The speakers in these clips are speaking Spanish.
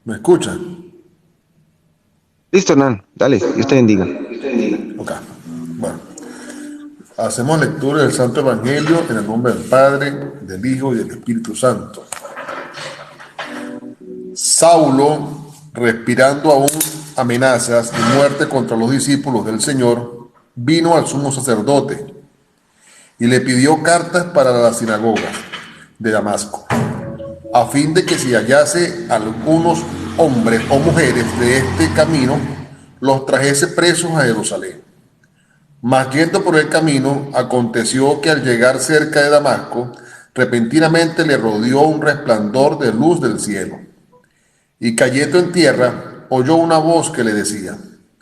¿Me escuchan? Listo, Hernán, dale, Dios te bendiga. Ok. Bueno, hacemos lectura del Santo Evangelio en el nombre del Padre, del Hijo y del Espíritu Santo. Saulo, respirando aún amenazas y muerte contra los discípulos del Señor, vino al sumo sacerdote y le pidió cartas para las sinagogas de Damasco, a fin de que si hallase algunos hombres o mujeres de este camino, los trajese presos a Jerusalén. Mas yendo por el camino, aconteció que al llegar cerca de Damasco, repentinamente le rodeó un resplandor de luz del cielo. Y cayendo en tierra, oyó una voz que le decía: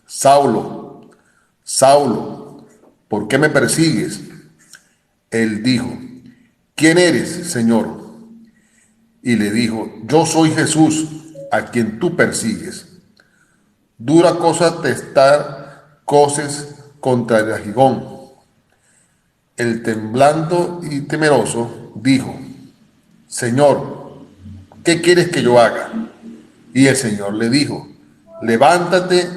Saulo, Saulo, ¿por qué me persigues? Él dijo: ¿Quién eres, Señor? Y le dijo: Yo soy Jesús, a quien tú persigues. Dura cosa te estar coces contra el aguijón. El temblando y temeroso dijo: Señor, ¿qué quieres que yo haga? Y el Señor le dijo: Levántate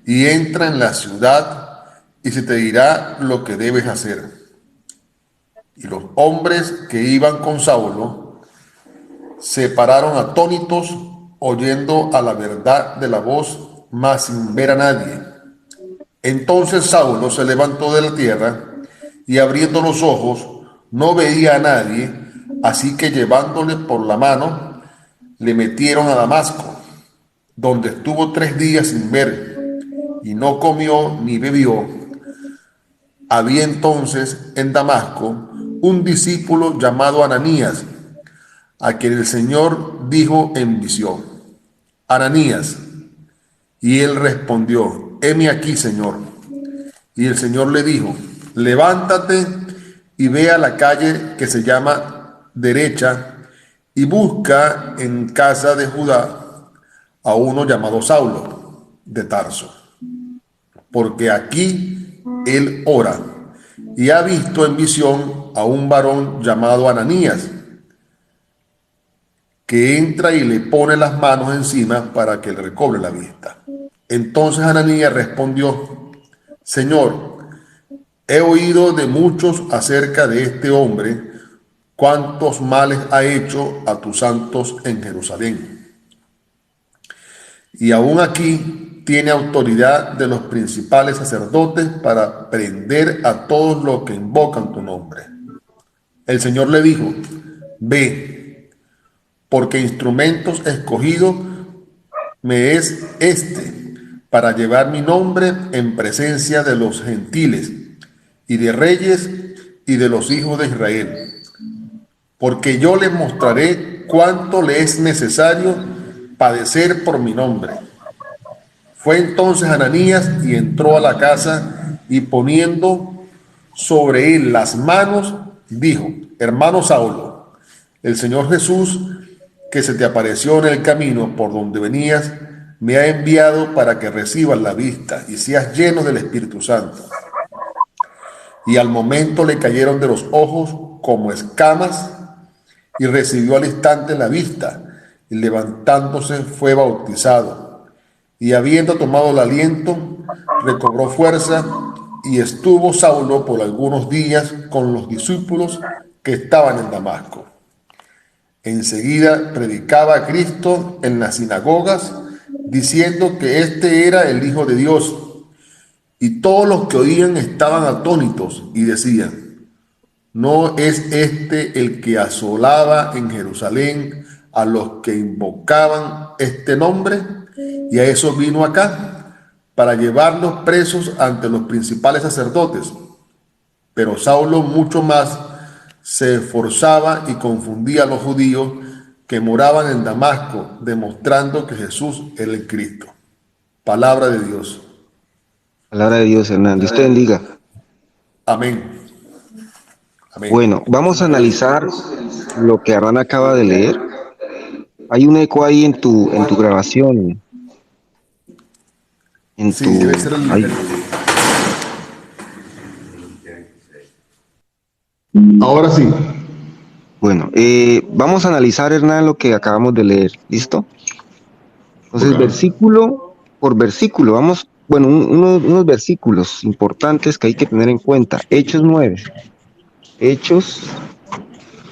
y entra en la ciudad, y se te dirá lo que debes hacer. Y los hombres que iban con Saulo se pararon atónitos, oyendo a la verdad de la voz, mas sin ver a nadie. Entonces Saulo se levantó de la tierra y abriendo los ojos no veía a nadie, así que llevándole por la mano le metieron a Damasco, donde estuvo 3 días sin ver y no comió ni bebió. Había entonces en Damasco un discípulo llamado Ananías, a quien el Señor dijo en visión: Ananías. Y él respondió: heme aquí, Señor. Y el Señor le dijo: levántate y ve a la calle que se llama Derecha y busca en casa de Judá a uno llamado Saulo de Tarso, porque aquí él ora y ha visto en visión a un varón llamado Ananías, que entra y le pone las manos encima para que le recobre la vista. Entonces Ananías respondió: Señor, he oído de muchos acerca de este hombre, cuántos males ha hecho a tus santos en Jerusalén. Y aún aquí tiene autoridad de los principales sacerdotes para prender a todos los que invocan tu nombre. El Señor le dijo: ve, porque instrumentos escogidos me es este para llevar mi nombre en presencia de los gentiles y de reyes y de los hijos de Israel, porque yo les mostraré cuánto le es necesario padecer por mi nombre. Fue entonces Ananías y entró a la casa, y poniendo sobre él las manos, dijo: hermano Saulo, el Señor Jesús, que se te apareció en el camino por donde venías, me ha enviado para que recibas la vista y seas lleno del Espíritu Santo. Y al momento le cayeron de los ojos como escamas, y recibió al instante la vista, y levantándose fue bautizado. Y habiendo tomado el aliento, recobró fuerza, y estuvo Saulo por algunos días con los discípulos que estaban en Damasco. Enseguida predicaba a Cristo en las sinagogas, diciendo que este era el Hijo de Dios. Y todos los que oían estaban atónitos y decían: ¿no es este el que asolaba en Jerusalén a los que invocaban este nombre? Y a eso vino acá, para llevarlos presos ante los principales sacerdotes. Pero Saulo mucho más se esforzaba y confundía a los judíos que moraban en Damasco, demostrando que Jesús era el Cristo. Palabra de Dios. Palabra de Dios, Hernán, Dios te bendiga. Amén. Amén. Bueno, vamos a analizar lo que Hernán acaba de leer. Hay un eco ahí en tu grabación, en Sí, debe ser ahí. Ahora sí. Bueno, vamos a analizar, Hernán, lo que acabamos de leer. ¿Listo? Entonces, Ok. versículo por versículo, vamos, bueno, unos versículos importantes que hay que tener en cuenta. Hechos 9. Hechos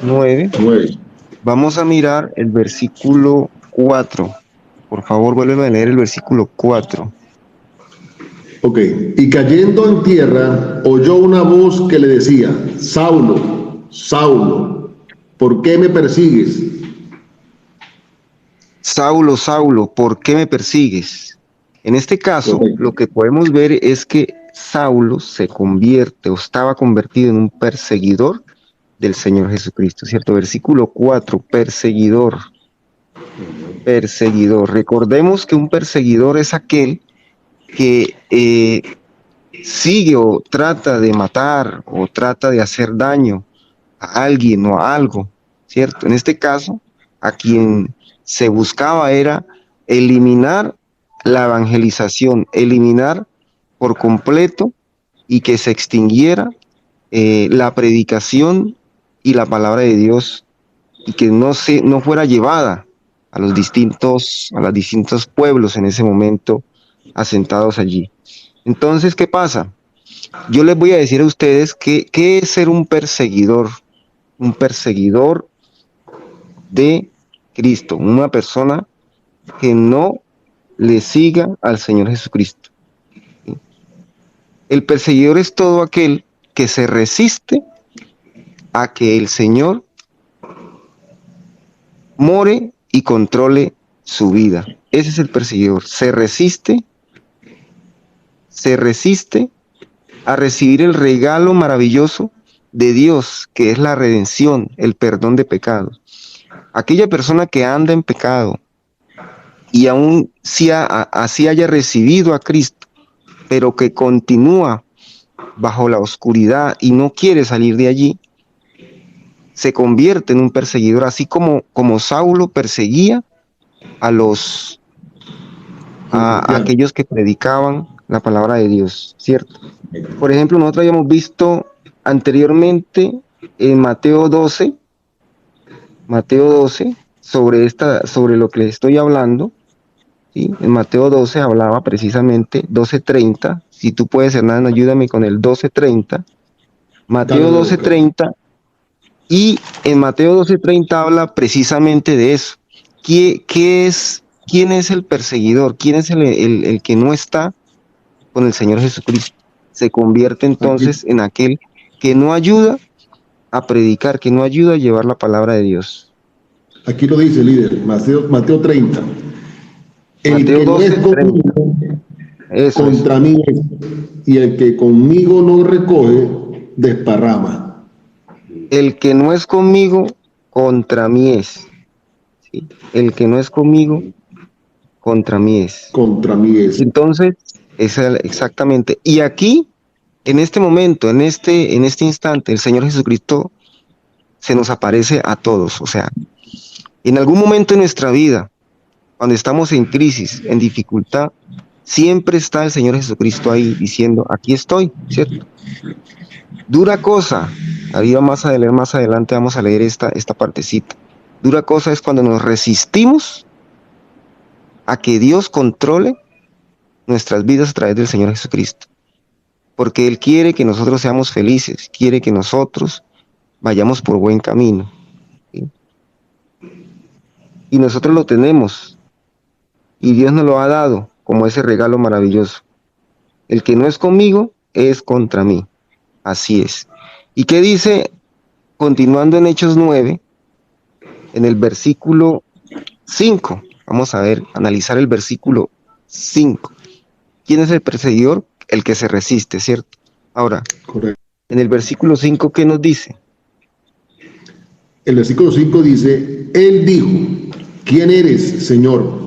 9. 9. Vamos a mirar el versículo 4. Por favor, vuelve a leer el versículo 4. Ok. Y cayendo en tierra, oyó una voz que le decía, Saulo, Saulo, ¿por qué me persigues? Saulo, Saulo, ¿por qué me persigues? En este caso, Correcto. lo que podemos ver es que Saulo se convierte o estaba convertido en un perseguidor del Señor Jesucristo, ¿cierto? Versículo 4, perseguidor, perseguidor. Recordemos que un perseguidor es aquel que sigue o trata de matar o trata de hacer daño a alguien o a algo, ¿cierto? En este caso, a quien se buscaba era eliminar la evangelización, eliminar por completo y que se extinguiera la predicación y la palabra de Dios y que no fuera llevada a los a los distintos pueblos en ese momento asentados allí. Entonces, ¿qué pasa? Yo les voy a decir a ustedes qué es ser un perseguidor de Cristo, una persona que no le siga al Señor Jesucristo. El perseguidor es todo aquel que se resiste a que el Señor more y controle su vida. Ese es el perseguidor. Se resiste a recibir el regalo maravilloso de Dios, que es la redención, el perdón de pecados. Aquella persona que anda en pecado y aún si así haya recibido a Cristo, pero que continúa bajo la oscuridad y no quiere salir de allí, se convierte en un perseguidor, así como Saulo perseguía a Los a cristianos. aquellos que predicaban la palabra de Dios, ¿cierto? Por ejemplo, nosotros habíamos visto anteriormente en Mateo 12 sobre lo que les estoy hablando, ¿sí? En Mateo 12 hablaba precisamente 12:30. Si tú puedes, Hernán, ayúdame con el 12:30. Dale, Mateo lo doce busca. treinta Y en Mateo 12:30 habla precisamente de eso. ¿Quién es el perseguidor? ¿Quién es el que no está con el Señor Jesucristo? Se convierte Aquí, entonces en aquel que no ayuda a predicar, que no ayuda a llevar la palabra de Dios. aquí lo dice, líder, Mateo 30. El Mateo que no es 12:30. conmigo, Eso es. contra mí es, y el que conmigo no recoge, desparrama. El que no es conmigo, contra mí es. ¿Sí? El que no es conmigo, contra mí es. Contra mí es. Entonces, exactamente. Y aquí, en este momento, en este instante, el Señor Jesucristo se nos aparece a todos. O sea, en algún momento de nuestra vida, cuando estamos en crisis, en dificultad, siempre está el Señor Jesucristo ahí diciendo, aquí estoy, ¿cierto? Dura cosa, arriba más adelante vamos a leer esta partecita. Dura cosa es cuando nos resistimos a que Dios controle nuestras vidas a través del Señor Jesucristo. Porque Él quiere que nosotros seamos felices, quiere que nosotros vayamos por buen camino, ¿sí? Y nosotros lo tenemos, y Dios nos lo ha dado como ese regalo maravilloso. El que no es conmigo es contra mí. Así es. ¿Y qué dice, continuando en Hechos 9, en el versículo 5? Vamos a ver, analizar el versículo 5. ¿Quién es el perseguidor? El que se resiste, ¿cierto? Ahora, Correcto. en el versículo 5, ¿qué nos dice? El versículo 5 dice, Él dijo, ¿quién eres, Señor?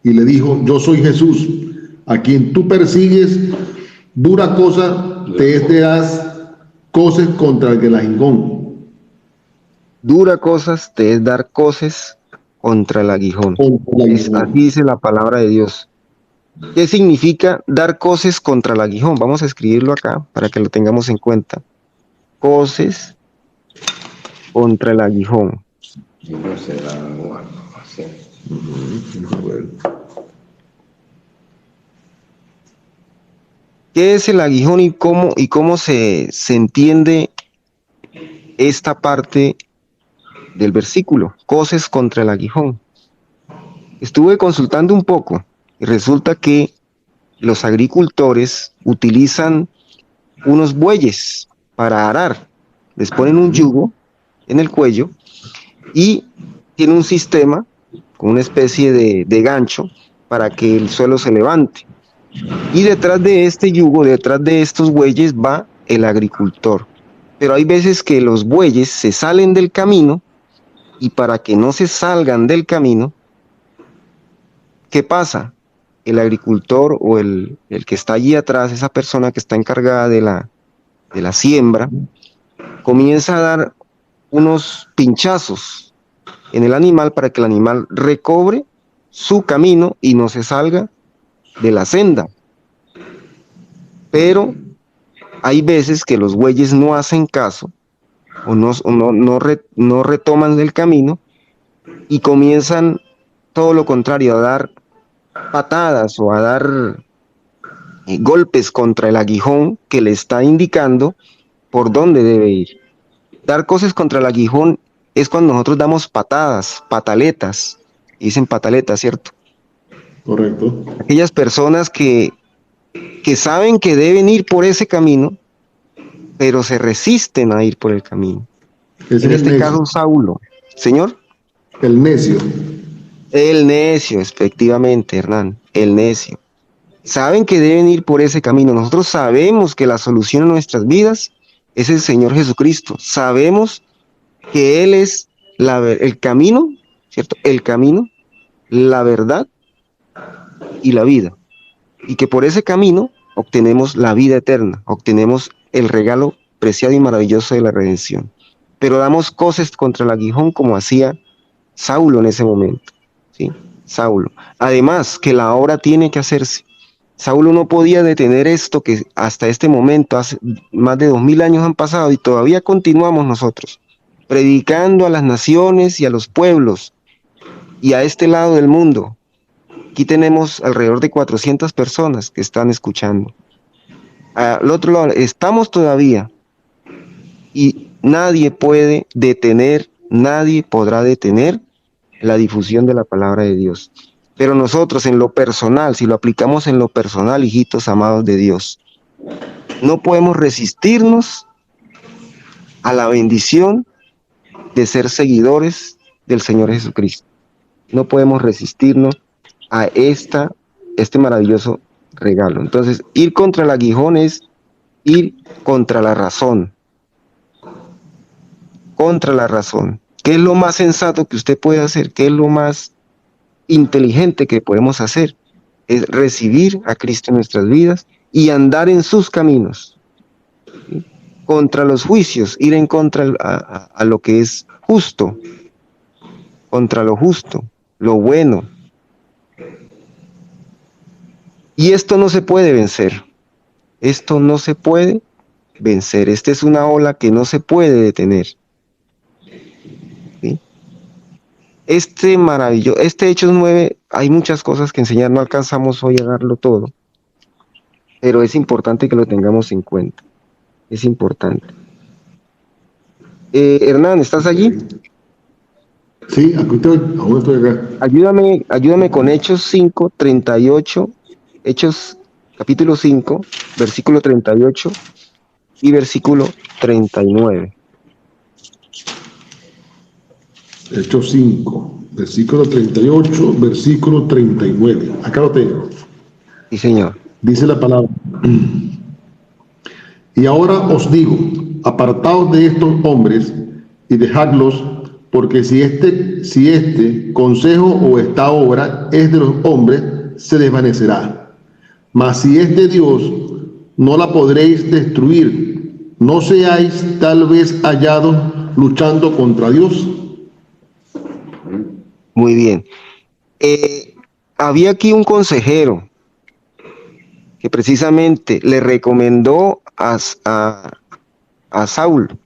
Y le dijo, yo soy Jesús, a quien tú persigues, dura cosa te es de das coces contra el del aguijón. Dura cosas te es dar coces contra el aguijón. Contra el Así aguijón. dice la palabra de Dios. ¿Qué significa dar coces contra el aguijón? Vamos a escribirlo acá para que lo tengamos en cuenta. Coces contra el aguijón. Vamos a ver. ¿Qué es el aguijón y cómo se entiende esta parte del versículo? Coces contra el aguijón. Estuve consultando un poco y resulta que los agricultores utilizan unos bueyes para arar. Les ponen un yugo en el cuello y tiene un sistema con una especie de gancho para que el suelo se levante. Y detrás de este yugo, detrás de estos bueyes va el agricultor. Pero hay veces que los bueyes se salen del camino y para que no se salgan del camino, ¿qué pasa? El agricultor o el que está allí atrás, esa persona que está encargada de la siembra, comienza a dar unos pinchazos en el animal para que el animal recobre su camino y no se salga de la senda. Pero hay veces que los bueyes no hacen caso o no retoman el camino y comienzan todo lo contrario, a dar patadas o a dar golpes contra el aguijón que le está indicando por dónde debe ir. Dar cosas contra el aguijón es cuando nosotros damos patadas, pataletas, dicen pataletas, ¿cierto? Correcto. Aquellas personas que saben que deben ir por ese camino, pero se resisten a ir por el camino. En este caso, Saulo. ¿Señor? El necio. El necio, efectivamente, Hernán, el necio. Saben que deben ir por ese camino. Nosotros sabemos que la solución en nuestras vidas es el Señor Jesucristo. Sabemos que Él es el camino, ¿cierto? El camino, la verdad y la vida. Y que por ese camino obtenemos la vida eterna, obtenemos el regalo preciado y maravilloso de la redención. Pero damos cosas contra el aguijón como hacía Saulo en ese momento, ¿sí? Saulo. Además, que la obra tiene que hacerse. Saulo no podía detener esto que hasta este momento, hace más de 2000 años han pasado y todavía continuamos nosotros, predicando a las naciones y a los pueblos y a este lado del mundo. Aquí tenemos alrededor de 400 personas que están escuchando. Al otro lado, estamos todavía y nadie puede detener, nadie podrá detener la difusión de la palabra de Dios. Pero nosotros en lo personal, si lo aplicamos en lo personal, hijitos amados de Dios, no podemos resistirnos a la bendición de ser seguidores del Señor Jesucristo. No podemos resistirnos a este maravilloso regalo. Entonces, ir contra el aguijón es ir contra la razón. Contra la razón. ¿Qué es lo más sensato que usted puede hacer? ¿Qué es lo más inteligente que podemos hacer? Es recibir a Cristo en nuestras vidas y andar en sus caminos. ¿Sí? Contra los juicios, ir en contra a lo que es justo, contra lo justo, lo bueno. Y esto no se puede vencer. Esto no se puede vencer. Esta es una ola que no se puede detener. ¿Sí? Este Hechos 9, hay muchas cosas que enseñar, no alcanzamos hoy a darlo todo, pero es importante que lo tengamos en cuenta. Es importante. Hernán, ¿estás allí? Sí, aquí aún estoy acá. Ayúdame con Hechos 5, 38, Hechos capítulo 5, versículo 38 y versículo 39. Hechos 5, versículo 38, versículo 39. Acá lo tengo. Sí, señor. Dice la palabra. Y ahora os digo, apartaos de estos hombres y dejadlos, porque si este consejo o esta obra es de los hombres, se desvanecerá. Mas si es de Dios, no la podréis destruir. No seáis tal vez hallados luchando contra Dios. Muy bien. Había aquí un consejero que precisamente le recomendó a Saulo.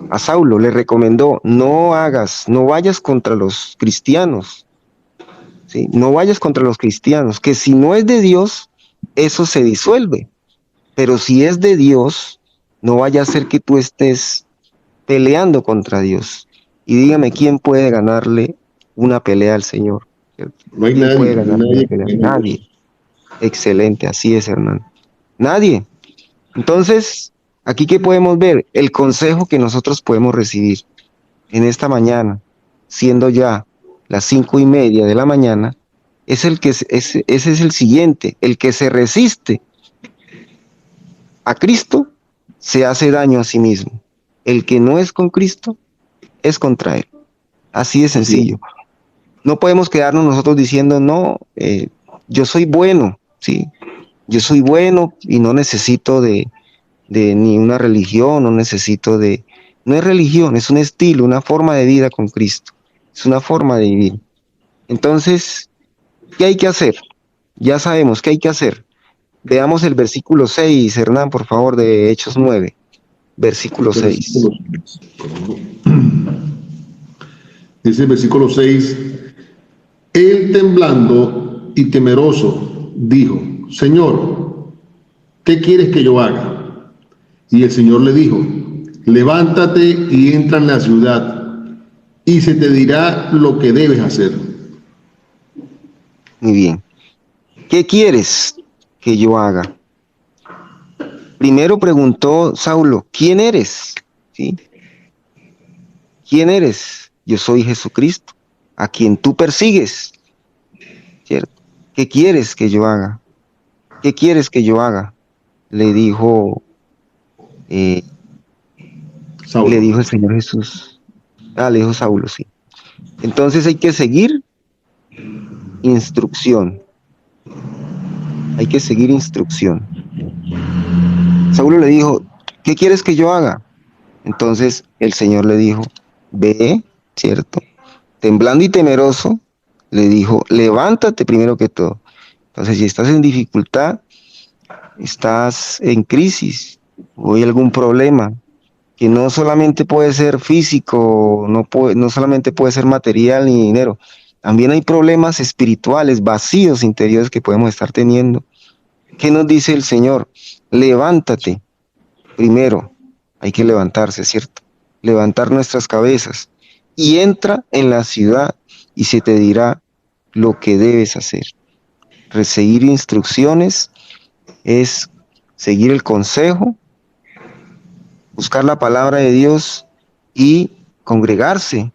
A Saulo le recomendó, no vayas contra los cristianos. ¿Sí? No vayas contra los cristianos, que si no es de Dios, eso se disuelve. Pero si es de Dios, no vaya a ser que tú estés peleando contra Dios. Y dígame, ¿quién puede ganarle una pelea al Señor? No hay ¿Quién puede nadie, no hay ganarle una nadie que pelea? tenga Dios. Nadie. Excelente, así es, Hernán. Nadie. Entonces, aquí qué podemos ver, el consejo que nosotros podemos recibir en esta mañana, siendo ya las 5:30 de la mañana, es ese es el siguiente: el que se resiste a Cristo se hace daño a sí mismo. El que no es con Cristo es contra él. Así de Así es. sencillo. No podemos quedarnos nosotros diciendo, no, yo soy bueno, ¿sí? Yo soy bueno y no necesito de ni una religión, no necesito de... No es religión, es un estilo, una forma de vida con Cristo. Es una forma de vivir. Entonces, ¿qué hay que hacer? Ya sabemos qué hay que hacer. Veamos el versículo 6, Hernán, por favor, de Hechos 9, versículo 6. Versículo 6. Dice el versículo 6, él temblando y temeroso dijo, Señor, ¿qué quieres que yo haga? Y el Señor le dijo, levántate y entra en la ciudad y se te dirá lo que debes hacer. Muy bien. ¿Qué quieres que yo haga? Primero preguntó Saulo, ¿quién eres? ¿Sí? ¿Quién eres? Yo soy Jesucristo, a quien tú persigues, ¿cierto? ¿Qué quieres que yo haga? ¿Qué quieres que yo haga? Le dijo, le Saulo. dijo el Señor Jesús. Le dijo Saulo, sí. Entonces hay que seguir instrucción. Hay que seguir instrucción. Saulo le dijo, ¿qué quieres que yo haga? Entonces el Señor le dijo, ve, ¿cierto? Temblando y temeroso, le dijo, levántate primero que todo. Entonces, si estás en dificultad, estás en crisis o hay algún problema, que no solamente puede ser físico, no solamente puede ser material ni dinero, también hay problemas espirituales, vacíos interiores que podemos estar teniendo. ¿Qué nos dice el Señor? Levántate. Primero, hay que levantarse, ¿cierto? Levantar nuestras cabezas y entra en la ciudad y se te dirá lo que debes hacer. Seguir instrucciones es seguir el consejo, buscar la palabra de Dios y congregarse,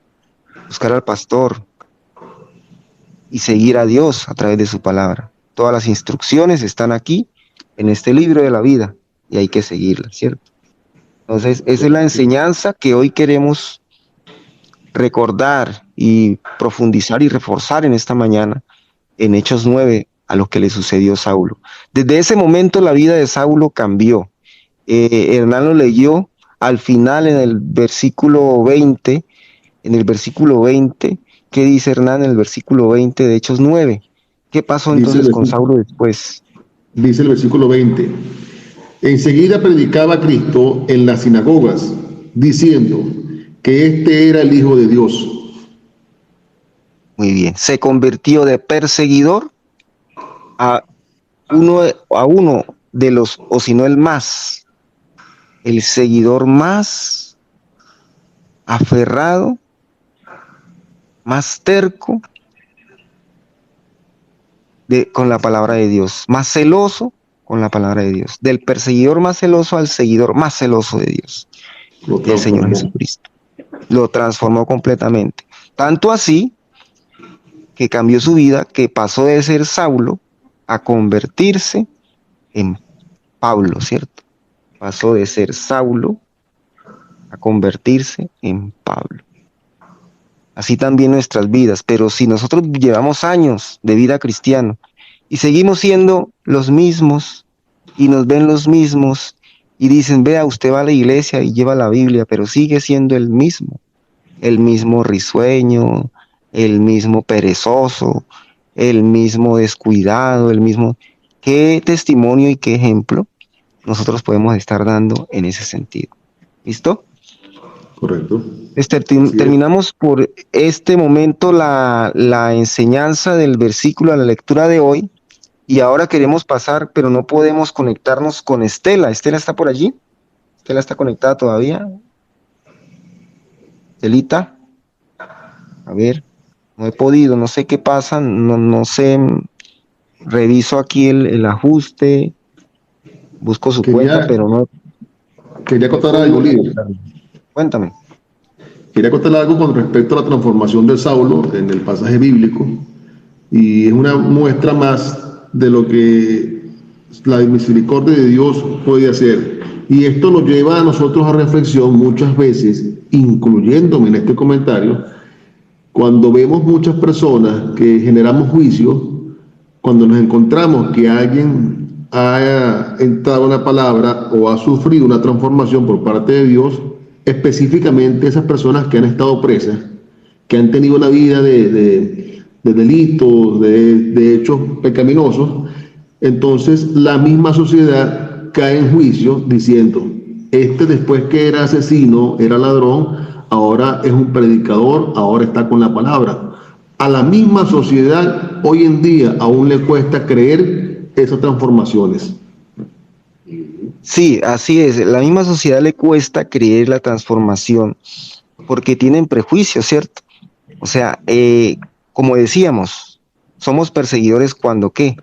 buscar al pastor y seguir a Dios a través de su palabra. Todas las instrucciones están aquí en este libro de la vida y hay que seguirlas, ¿cierto? Entonces, esa es la enseñanza que hoy queremos recordar y profundizar y reforzar en esta mañana en Hechos 9 a lo que le sucedió a Saulo. Desde ese momento la vida de Saulo cambió. Hernán lo leyó al final en el versículo 20, ¿qué dice Hernán en el versículo 20 de Hechos 9? ¿Qué pasó entonces con Saulo después? Dice el versículo 20, enseguida predicaba a Cristo en las sinagogas, diciendo que este era el Hijo de Dios. Muy bien, se convirtió de perseguidor a uno de los, o si no el más, el seguidor más aferrado, más terco con la palabra de Dios, más celoso con la palabra de Dios, del perseguidor más celoso al seguidor más celoso de Dios, del Señor Jesucristo. Lo transformó completamente. Tanto así que cambió su vida, que pasó de ser Saulo a convertirse en Pablo, ¿cierto? Pasó de ser Saulo a convertirse en Pablo. Así también nuestras vidas, pero si nosotros llevamos años de vida cristiana y seguimos siendo los mismos y nos ven los mismos y dicen, vea, usted va a la iglesia y lleva la Biblia, pero sigue siendo el mismo risueño, el mismo perezoso, el mismo descuidado, el mismo... ¿Qué testimonio y qué ejemplo nosotros podemos estar dando en ese sentido? ¿Listo? Correcto. Terminamos por este momento la enseñanza del versículo, la lectura de hoy, y ahora queremos pasar, pero no podemos conectarnos con Estela. ¿Estela está por allí? ¿Estela está conectada todavía? Estelita, a ver, no he podido, no sé qué pasa, no sé, reviso aquí el ajuste, busco su Quería, cuenta, pero quería no he contar algo, podido líder. conectarme. Cuéntame. Quería contar algo con respecto a la transformación de Saulo en el pasaje bíblico. Y es una muestra más de lo que la misericordia de Dios puede hacer. Y esto nos lleva a nosotros a reflexión muchas veces, incluyéndome en este comentario, cuando vemos muchas personas que generamos juicio, cuando nos encontramos que alguien ha entrado una palabra o ha sufrido una transformación por parte de Dios, específicamente esas personas que han estado presas, que han tenido una vida de delitos, de hechos pecaminosos, entonces la misma sociedad cae en juicio diciendo, este después que era asesino, era ladrón, ahora es un predicador, ahora está con la palabra. A la misma sociedad hoy en día aún le cuesta creer esas transformaciones. Sí, así es. La misma sociedad le cuesta creer la transformación porque tienen prejuicios, ¿cierto? O sea, como decíamos, somos perseguidores cuando ¿qué?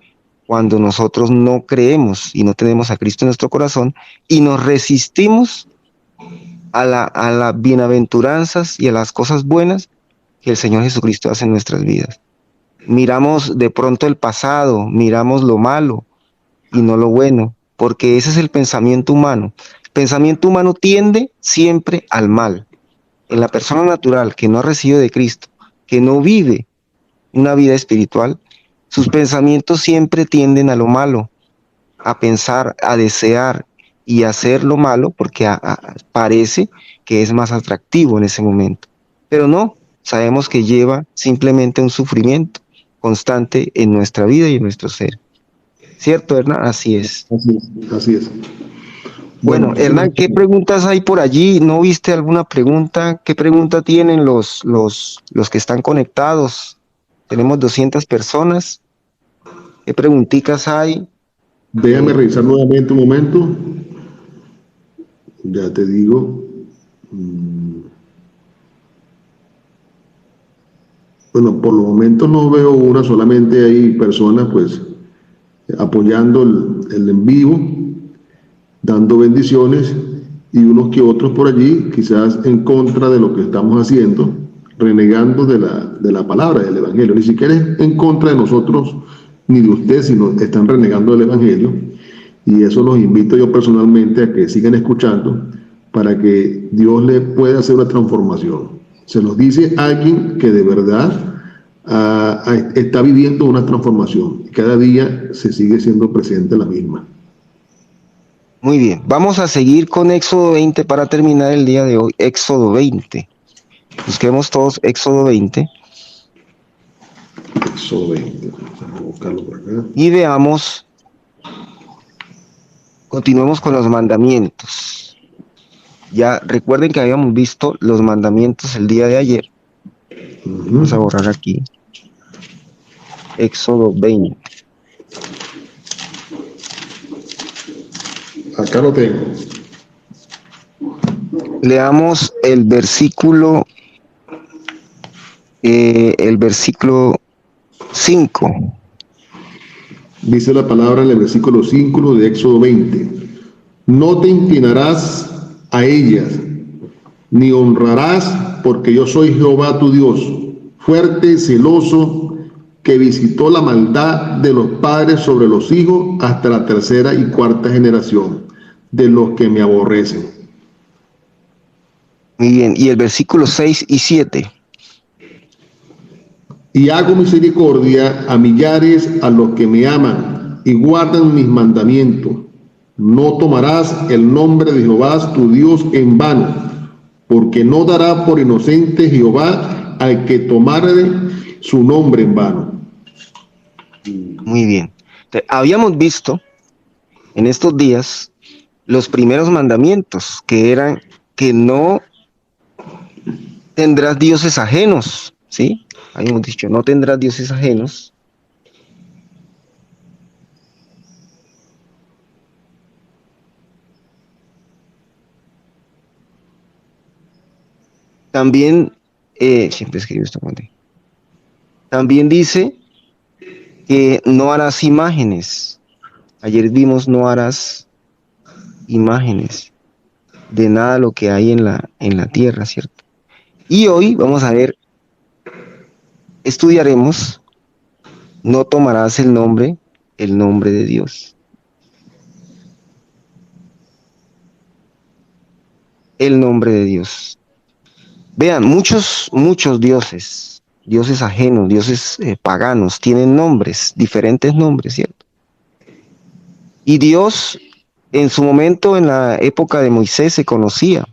Cuando nosotros no creemos y no tenemos a Cristo en nuestro corazón y nos resistimos a las bienaventuranzas y a las cosas buenas que el Señor Jesucristo hace en nuestras vidas. Miramos de pronto el pasado, miramos lo malo y no lo bueno, porque ese es el pensamiento humano. El pensamiento humano tiende siempre al mal. En la persona natural que no ha recibido de Cristo, que no vive una vida espiritual, sus pensamientos siempre tienden a lo malo, a pensar, a desear y a hacer lo malo porque parece que es más atractivo en ese momento. Pero no, sabemos que lleva simplemente un sufrimiento constante en nuestra vida y en nuestro ser. ¿Cierto, Hernán? Así es. Así es. Así es. Bueno, Bueno, Hernán, ¿qué preguntas hay por allí? ¿No viste alguna pregunta? ¿Qué pregunta tienen los que están conectados? Tenemos 200 personas. ¿Qué preguntitas hay? déjame Eh, revisar nuevamente un momento. Ya te digo. Bueno, por los momentos no veo una, solamente hay personas pues apoyando el en vivo, dando bendiciones y unos que otros por allí quizás en contra de lo que estamos haciendo, renegando de la palabra del Evangelio. Ni siquiera es en contra de nosotros ni de ustedes, sino están renegando del Evangelio. Y eso los invito yo personalmente a que sigan escuchando para que Dios le pueda hacer una transformación. Se nos dice alguien que de verdad está viviendo una transformación. Cada día se sigue siendo presente la misma. Muy bien, vamos a seguir con Éxodo 20 para terminar el día de hoy. Éxodo 20. Busquemos todos Éxodo 20 Éxodo 20. Vamos a buscarlo por acá. y veamos, continuemos con los mandamientos. Ya recuerden que habíamos visto los mandamientos el día de ayer. Vamos a borrar aquí. Éxodo 20. Acá lo tengo. Leamos el versículo 5. Dice la palabra en el versículo 5 de Éxodo 20. No te inclinarás a ellas, ni honrarás, porque yo soy Jehová tu Dios, fuerte, celoso, que visitó la maldad de los padres sobre los hijos hasta la tercera y cuarta generación de los que me aborrecen. Muy bien, y el versículo 6 y 7. Y hago misericordia a millares a los que me aman y guardan mis mandamientos. No tomarás el nombre de Jehová tu Dios en vano, porque no dará por inocente Jehová al que tomare su nombre en vano. Muy bien. Habíamos visto en estos días los primeros mandamientos, que eran que no tendrás dioses ajenos, ¿sí? Habíamos dicho, no tendrás dioses ajenos. También, siempre escribo esto, también dice que no harás imágenes. Ayer vimos no harás imágenes de nada lo que hay en la tierra, ¿cierto? Y hoy vamos a ver, estudiaremos, no tomarás el nombre de Dios. El nombre de Dios. Vean, muchos dioses ajenos, dioses paganos, tienen nombres, diferentes nombres, ¿cierto? Y Dios, en su momento, en la época de Moisés, se conocía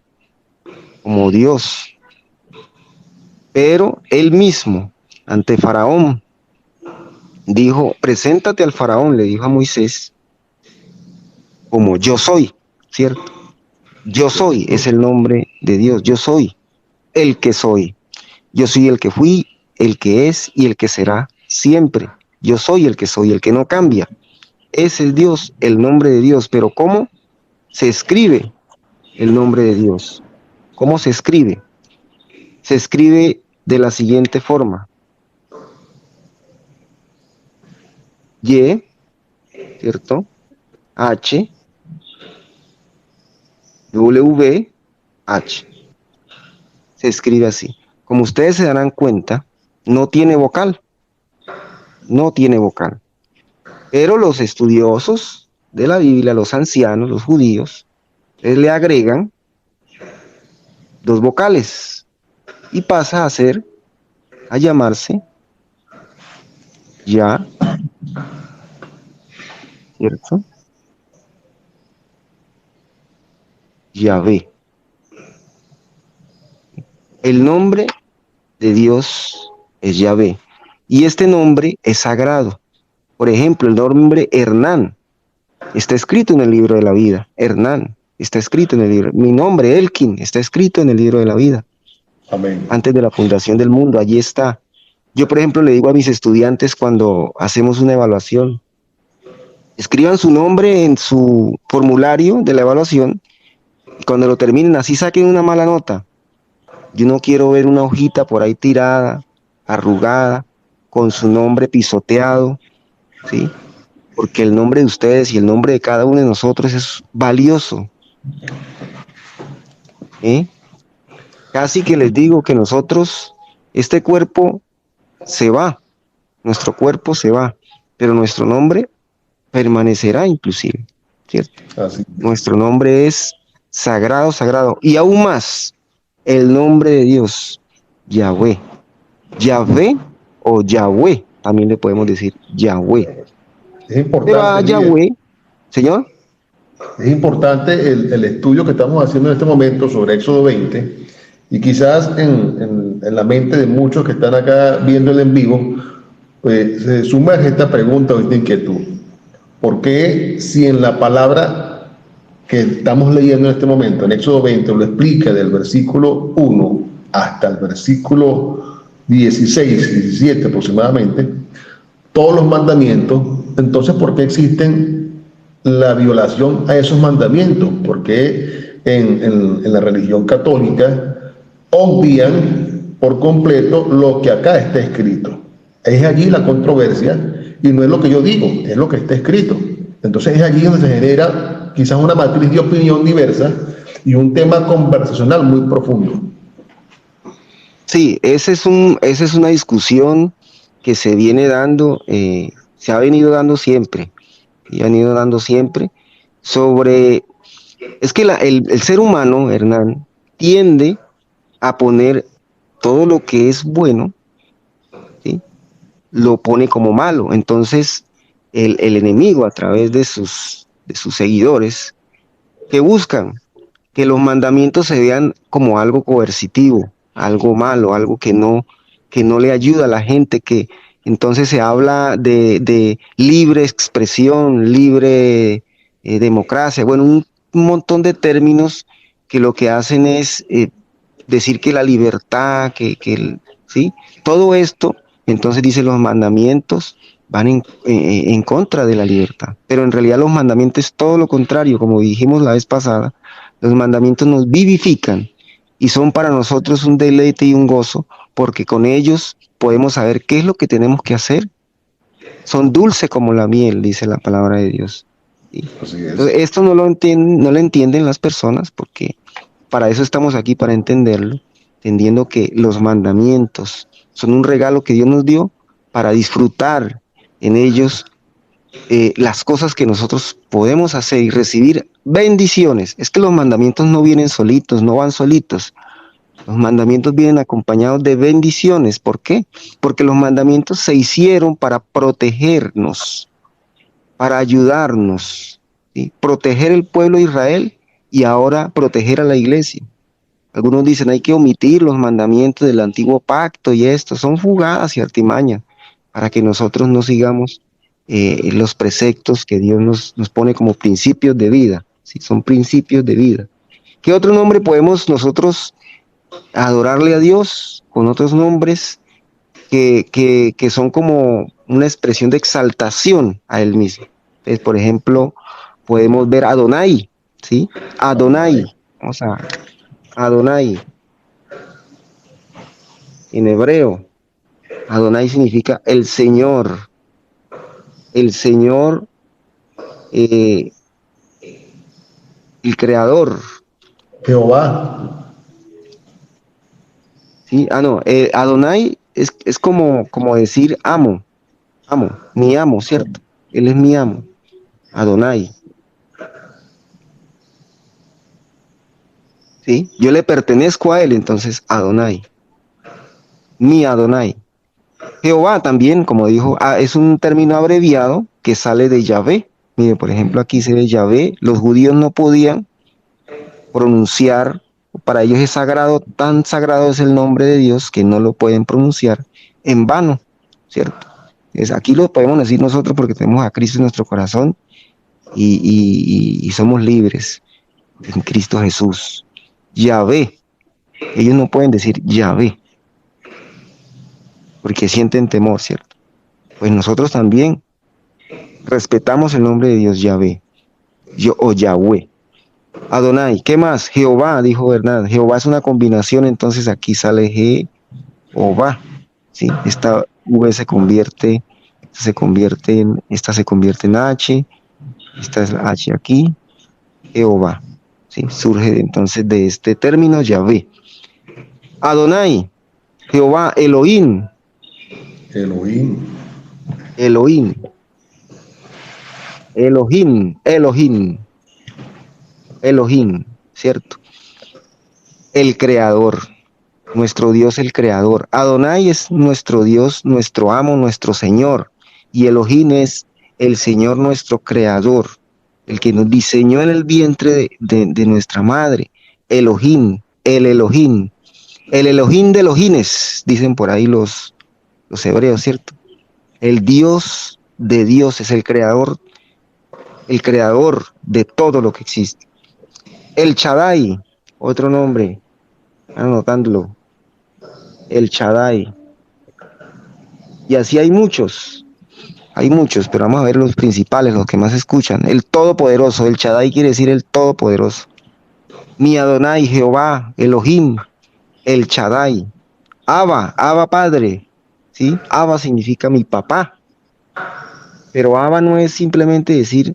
como Dios, pero él mismo, ante Faraón, dijo, preséntate al Faraón, le dijo a Moisés, como yo soy, ¿cierto? Yo soy es el nombre de Dios, yo soy el que soy. Yo soy el que fui, el que es y el que será siempre. Yo soy el que no cambia. Ese es Dios, el nombre de Dios. Pero ¿cómo se escribe el nombre de Dios? ¿Cómo se escribe? Se escribe de la siguiente forma. Y, ¿cierto? H, W, H. Se escribe así. Como ustedes se darán cuenta, no tiene vocal. No tiene vocal. Pero los estudiosos de la Biblia, los ancianos, los judíos, le agregan dos vocales y pasa a llamarse Ya, ¿cierto? Yahvé. El nombre de Dios es Yahvé y este nombre es sagrado. Por ejemplo, el nombre Hernán está escrito en el libro de la vida. Hernán está escrito en el libro. Mi nombre, Elkin, está escrito en el libro de la vida. Amén. Antes de la fundación del mundo, allí está. Yo, por ejemplo, le digo a mis estudiantes cuando hacemos una evaluación, escriban su nombre en su formulario de la evaluación y cuando lo terminen, así saquen una mala nota. Yo no quiero ver una hojita por ahí tirada, arrugada, con su nombre pisoteado, ¿sí? Porque el nombre de ustedes y el nombre de cada uno de nosotros es valioso. ¿Eh? Casi que les digo que nosotros, este cuerpo se va, nuestro cuerpo se va, pero nuestro nombre permanecerá inclusive, ¿cierto? Así. Nuestro nombre es sagrado, sagrado. Y aún más, el nombre de Dios, Yahvé. Yahvé o Yahweh, también le podemos decir Yahweh. Es Pero a importante, Miguel, Yahweh, señor, es importante el estudio que estamos haciendo en este momento sobre Éxodo 20 y quizás en la mente de muchos que están acá viendo el en vivo, pues se sumerge esta pregunta o esta inquietud. ¿Por qué si en la palabra que estamos leyendo en este momento, en Éxodo 20, lo explica del versículo 1 hasta el versículo 16, 17 aproximadamente, todos los mandamientos, entonces ¿por qué existen la violación a esos mandamientos? Porque en la religión católica obvian por completo lo que acá está escrito. Es allí la controversia y no es lo que yo digo, es lo que está escrito. Entonces es allí donde se genera quizás una matriz de opinión diversa y un tema conversacional muy profundo. sí, esa es una discusión que se viene dando, se ha venido dando siempre, y han ido dando siempre, sobre, es que el ser humano, Hernán, tiende a poner todo lo que es bueno, ¿sí? Lo pone como malo. Entonces, el enemigo, a través de sus seguidores, que buscan que los mandamientos se vean como algo coercitivo, algo malo, algo que no le ayuda a la gente, que entonces se habla de libre expresión, libre democracia, bueno, un montón de términos que lo que hacen es decir que la libertad, ¿sí? Todo esto, entonces dice los mandamientos van en contra de la libertad, pero en realidad los mandamientos es todo lo contrario, como dijimos la vez pasada, los mandamientos nos vivifican y son para nosotros un deleite y un gozo, porque con ellos podemos saber qué es lo que tenemos que hacer. Son dulces como la miel, dice la palabra de Dios. ¿Sí? Así Entonces, es. esto no lo entienden las personas, porque para eso estamos aquí, para entenderlo, entendiendo que los mandamientos son un regalo que Dios nos dio para disfrutar en ellos las cosas que nosotros podemos hacer y recibir bendiciones. Es que los mandamientos no vienen solitos, no van solitos. Los mandamientos vienen acompañados de bendiciones. ¿Por qué? Porque los mandamientos se hicieron para protegernos, para ayudarnos, ¿sí? Proteger el pueblo de Israel y ahora proteger a la iglesia. Algunos dicen hay que omitir los mandamientos del antiguo pacto y esto son fugadas y artimañas para que nosotros no sigamos los preceptos que Dios nos pone como principios de vida. ¿Sí? Son principios de vida. ¿Qué otro nombre podemos nosotros adorarle a Dios con otros nombres que son como una expresión de exaltación a Él mismo? Entonces, por ejemplo, podemos ver Adonai, ¿sí? Adonai, vamos a Adonai en hebreo. Adonai significa el Señor, eh, el Creador. Jehová. ¿Sí? No, Adonai es como decir amo, mi amo, ¿cierto? Él es mi amo, Adonai. ¿Sí? Yo le pertenezco a él, entonces Adonai, mi Adonai. Jehová también, como dijo, es un término abreviado que sale de Yahvé. Mire, por ejemplo, aquí se ve Yahvé. Los judíos no podían pronunciar, para ellos es sagrado, tan sagrado es el nombre de Dios que no lo pueden pronunciar en vano, ¿cierto? Aquí lo podemos decir nosotros porque tenemos a Cristo en nuestro corazón y somos libres en Cristo Jesús. Yahvé, ellos no pueden decir Yahvé porque sienten temor, ¿cierto? Pues nosotros también respetamos el nombre de Dios, Yahvé, o Yahweh. Adonai, ¿qué más? Jehová, dijo Bernard. Jehová es una combinación, entonces aquí sale Jehová, ¿sí? Esta V esta se convierte en H, esta es la H aquí, Jehová, ¿sí? Surge entonces de este término Yahvé. Adonai, Jehová, Elohim, Elohim. Elohim, Elohim, Elohim, Elohim, ¿cierto? El creador, nuestro Dios el creador. Adonai es nuestro Dios, nuestro amo, nuestro Señor. Y Elohim es el Señor nuestro creador, el que nos diseñó en el vientre de nuestra madre. Elohim, el Elohim. El Elohim de Elohines, dicen por ahí los hebreos, ¿cierto? El Dios de Dios es el creador de todo lo que existe. El Shaddai, otro nombre, anotándolo, el Shaddai. Y así hay muchos, pero vamos a ver los principales, los que más escuchan. El Todopoderoso, el Shaddai quiere decir el Todopoderoso. Mi Adonai, Jehová, Elohim, el Shaddai. Abba Padre, ¿sí? Abba significa mi papá. Pero Abba no es simplemente decir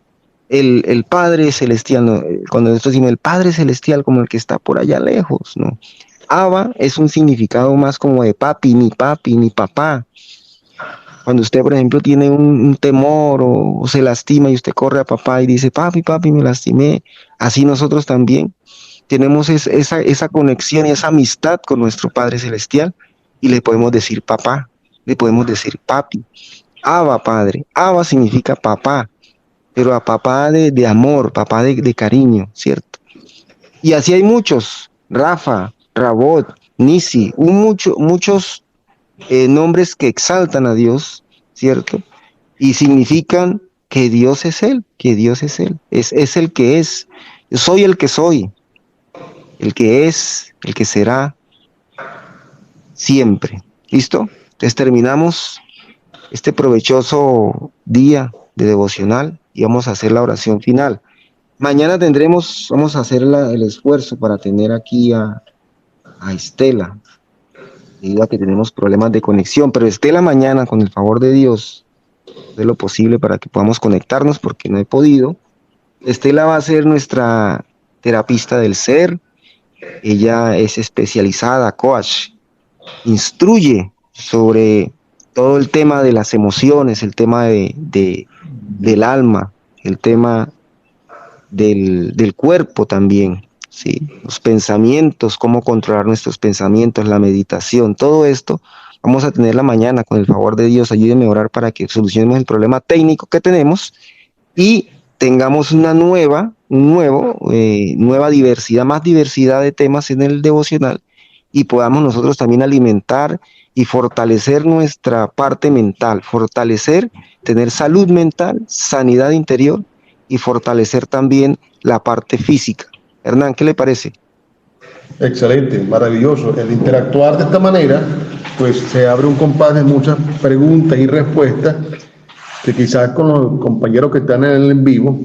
el Padre Celestial, no. Cuando nosotros decimos el Padre Celestial como el que está por allá lejos, ¿no? Abba es un significado más como de papi, mi papá. Cuando usted, por ejemplo, tiene un temor o se lastima y usted corre a papá y dice, papi, me lastimé, así nosotros también tenemos esa conexión y esa amistad con nuestro Padre Celestial y le podemos decir papá, le podemos decir papi. Abba, Padre. Abba significa papá, pero a papá de amor, papá de cariño, ¿cierto? Y así hay muchos, Rafa, Rabot, Nisi, muchos nombres que exaltan a Dios, ¿cierto? Y significan que Dios es Él, es el que es. Yo soy el que soy, el que es, el que será, siempre. ¿Listo? Entonces terminamos este provechoso día de devocional y vamos a hacer la oración final. Mañana vamos a hacer el esfuerzo para tener aquí a a Estela, debido a que tenemos problemas de conexión, pero Estela mañana, con el favor de Dios, de lo posible para que podamos conectarnos, porque no he podido. Estela va a ser nuestra terapista del ser. Ella es especializada, coach, instruye sobre todo el tema de las emociones, el tema del alma, el tema del cuerpo también, ¿sí? Los pensamientos, cómo controlar nuestros pensamientos, la meditación, todo esto vamos a tenerla mañana, con el favor de Dios. Ayúdenme a orar para que solucionemos el problema técnico que tenemos y tengamos nueva diversidad, más diversidad de temas en el devocional, y podamos nosotros también alimentar y fortalecer nuestra parte mental, tener salud mental, sanidad interior y fortalecer también la parte física. Hernán, ¿qué le parece? Excelente, maravilloso. El interactuar de esta manera, pues se abre un compás de muchas preguntas y respuestas que quizás con los compañeros que están en el en vivo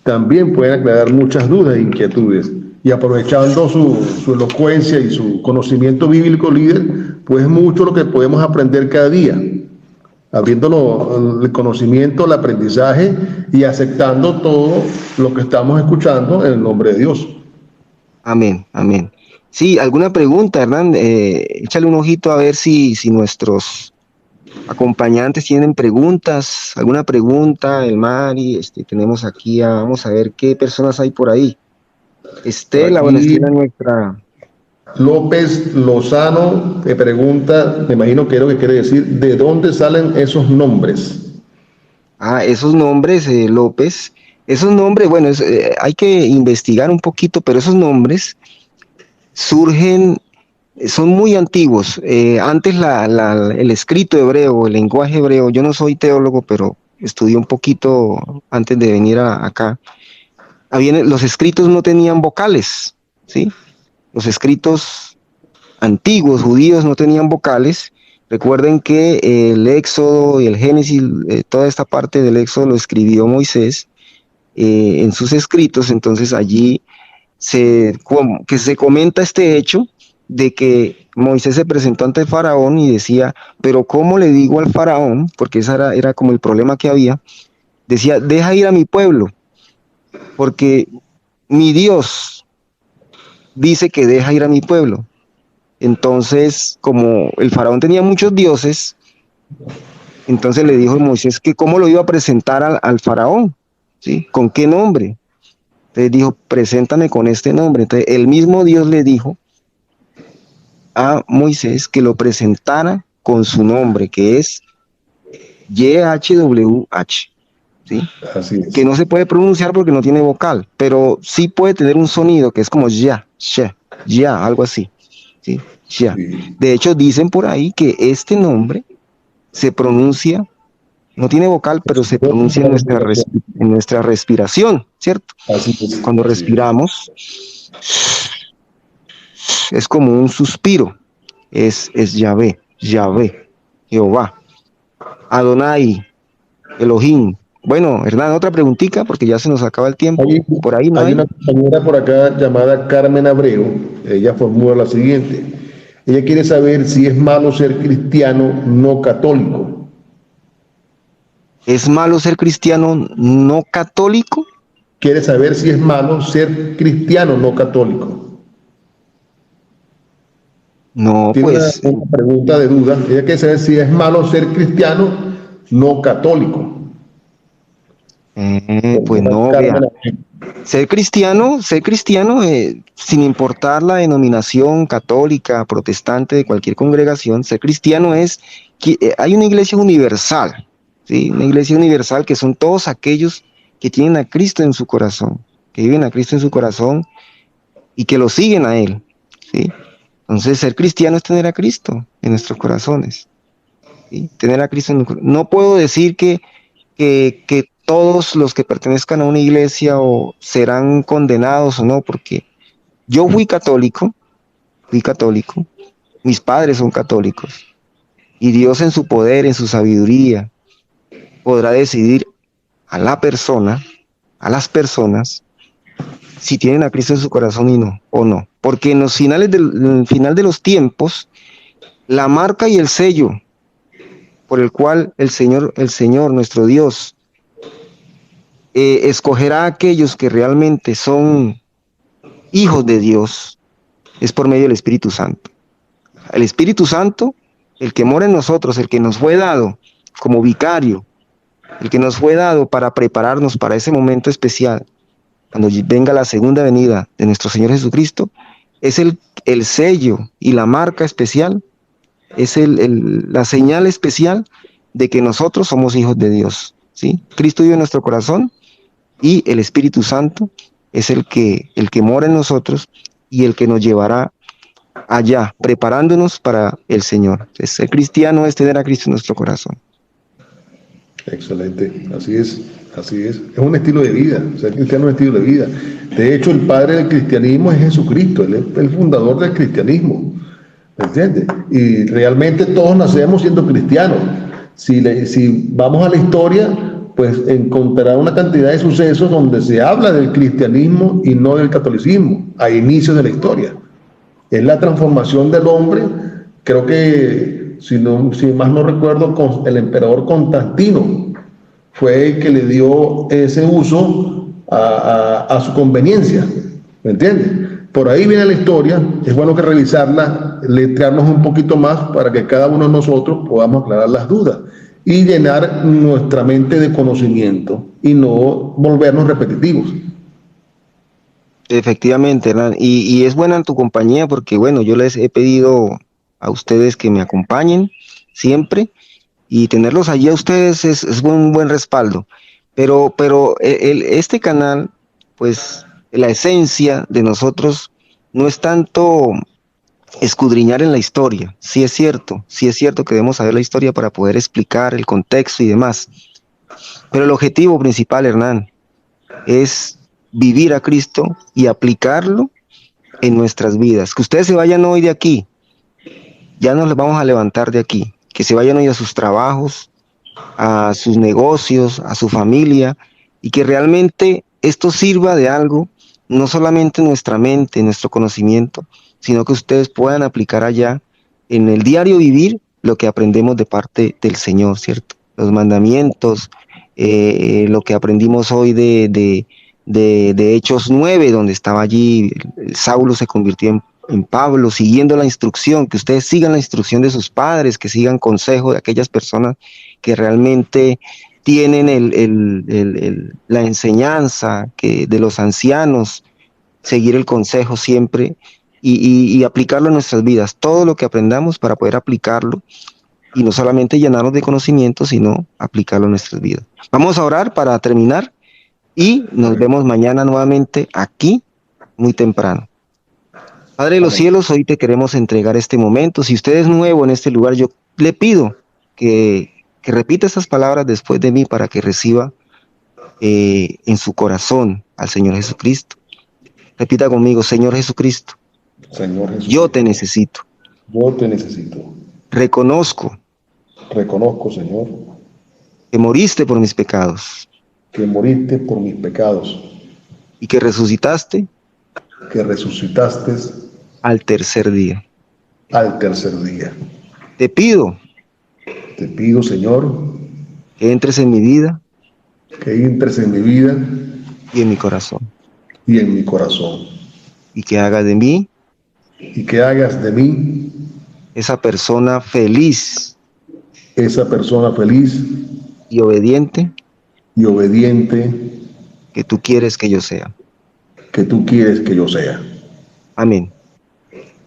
también pueden aclarar muchas dudas e inquietudes. Y aprovechando su elocuencia y su conocimiento bíblico líder, pues mucho lo que podemos aprender cada día, abriéndolo el conocimiento, el aprendizaje y aceptando todo lo que estamos escuchando en el nombre de Dios. Amén, amén. Sí, ¿alguna pregunta, Hernán? Échale un ojito a ver si nuestros acompañantes tienen preguntas, alguna pregunta, el Mari, tenemos aquí vamos a ver qué personas hay por ahí. Por Estela, bueno, aquí Estela nuestra. López Lozano te pregunta, me imagino que es lo que quiere decir, ¿de dónde salen esos nombres? Esos nombres, López, esos nombres, bueno, hay que investigar un poquito, pero esos nombres surgen, son muy antiguos. Antes el escrito hebreo, el lenguaje hebreo, yo no soy teólogo, pero estudié un poquito antes de venir acá. Los escritos no tenían vocales, ¿sí? Los escritos antiguos judíos no tenían vocales. Recuerden que el Éxodo y el Génesis, toda esta parte del Éxodo lo escribió Moisés en sus escritos. Entonces allí que se comenta este hecho de que Moisés se presentó ante el faraón y decía, pero ¿cómo le digo al faraón? Porque ese era como el problema que había. Decía, deja ir a mi pueblo, porque mi Dios dice que deja ir a mi pueblo. Entonces, como el faraón tenía muchos dioses, entonces le dijo a Moisés que cómo lo iba a presentar al faraón, ¿sí? ¿Con qué nombre? Entonces dijo, preséntame con este nombre. Entonces el mismo Dios le dijo a Moisés que lo presentara con su nombre, que es YHWH, ¿sí? Así Que es. no se puede pronunciar porque no tiene vocal, pero sí puede tener un sonido que es como ya, algo así, ¿sí? Ya. Sí, De hecho, dicen por ahí que este nombre se pronuncia, no tiene vocal, pero se pronuncia en nuestra respiración, ¿cierto? así es, Cuando así es. respiramos, es como un suspiro, es Yahvé, Yahvé, Jehová, Adonai, Elohim. Bueno, Hernán, otra preguntita porque ya se nos acaba el tiempo. Hay, Por ahí no hay hay. una compañera por acá llamada Carmen Abreu, ella formula la siguiente. Ella quiere saber si es malo ser cristiano no católico. ¿Es malo ser cristiano no católico? Quiere saber si es malo ser cristiano no católico. No, Tiene pues, una pregunta de duda. Ella quiere saber si es malo ser cristiano no católico. pues no, Carmen vea. Abreu. Ser cristiano, sin importar la denominación católica, protestante, de cualquier congregación, ser cristiano es que hay una iglesia universal, ¿sí? Una iglesia universal que son todos aquellos que tienen a Cristo en su corazón, que viven a Cristo en su corazón y que lo siguen a Él, ¿sí? Entonces, ser cristiano es tener a Cristo en nuestros corazones, ¿sí? Tener a Cristo en no puedo decir que todos los que pertenezcan a una iglesia o serán condenados o no, porque yo fui católico, mis padres son católicos, y Dios en su poder, en su sabiduría, podrá decidir a la persona, a las personas, si tienen a Cristo en su corazón y no, o no. Porque en el final de los tiempos, la marca y el sello por el cual el Señor, nuestro Dios, escogerá a aquellos que realmente son hijos de Dios, es por medio del Espíritu Santo. El Espíritu Santo, el que mora en nosotros, el que nos fue dado como vicario, el que nos fue dado para prepararnos para ese momento especial, cuando venga la segunda venida de nuestro Señor Jesucristo, es el sello y la marca especial, es la señal especial de que nosotros somos hijos de Dios, ¿sí? Cristo vive en nuestro corazón y el Espíritu Santo es el que mora en nosotros y el que nos llevará allá, preparándonos para el Señor. Entonces, ser cristiano es tener a Cristo en nuestro corazón. Excelente, así es, así es. Es un estilo de vida, ser cristiano es un estilo de vida. De hecho, el padre del cristianismo es Jesucristo, él es el fundador del cristianismo, ¿me entiendes? Y realmente todos nacemos siendo cristianos. Si vamos a la historia, pues encontrará una cantidad de sucesos donde se habla del cristianismo y no del catolicismo, a inicios de la historia. Es la transformación del hombre, creo que, si más no recuerdo, el emperador Constantino fue el que le dio ese uso a su conveniencia, ¿me entiendes? Por ahí viene la historia, es bueno que revisarla, letrearnos un poquito más para que cada uno de nosotros podamos aclarar las dudas y llenar nuestra mente de conocimiento y no volvernos repetitivos. Efectivamente, Hernán, y es buena tu compañía porque, bueno, yo les he pedido a ustedes que me acompañen siempre y tenerlos allí a ustedes es un buen respaldo. Pero este canal, pues la esencia de nosotros no es tanto escudriñar en la historia. Sí es cierto que debemos saber la historia para poder explicar el contexto y demás. Pero el objetivo principal, Hernán, es vivir a Cristo y aplicarlo en nuestras vidas. Que ustedes se vayan hoy de aquí, ya nos vamos a levantar de aquí, que se vayan hoy a sus trabajos, a sus negocios, a su familia, y que realmente esto sirva de algo, no solamente en nuestra mente, en nuestro conocimiento, sino que ustedes puedan aplicar allá en el diario vivir lo que aprendemos de parte del Señor, ¿cierto? Los mandamientos, lo que aprendimos hoy de Hechos 9, donde estaba allí, Saulo se convirtió en Pablo, siguiendo la instrucción, que ustedes sigan la instrucción de sus padres, que sigan consejo de aquellas personas que realmente tienen la enseñanza de los ancianos, seguir el consejo siempre y aplicarlo en nuestras vidas, todo lo que aprendamos para poder aplicarlo y no solamente llenarnos de conocimiento, sino aplicarlo en nuestras vidas. Vamos a orar para terminar y nos vemos mañana nuevamente aquí muy temprano. Padre de los cielos, hoy te queremos entregar este momento. Si usted es nuevo en este lugar, yo le pido que repita estas palabras después de mí para que reciba en su corazón al Señor Jesucristo. Repita conmigo: Señor Jesucristo, Señor Jesucristo, yo te necesito. yo te necesito. Reconozco, Señor, que moriste por mis pecados que moriste por mis pecados, y que resucitaste al tercer día. Te pido, Señor, que entres en mi vida que entres en mi vida y en mi corazón, y en mi corazón, y que hagas de mí y que hagas de mí esa persona feliz y obediente que tú quieres que yo sea. que tú quieres que yo sea. Amén.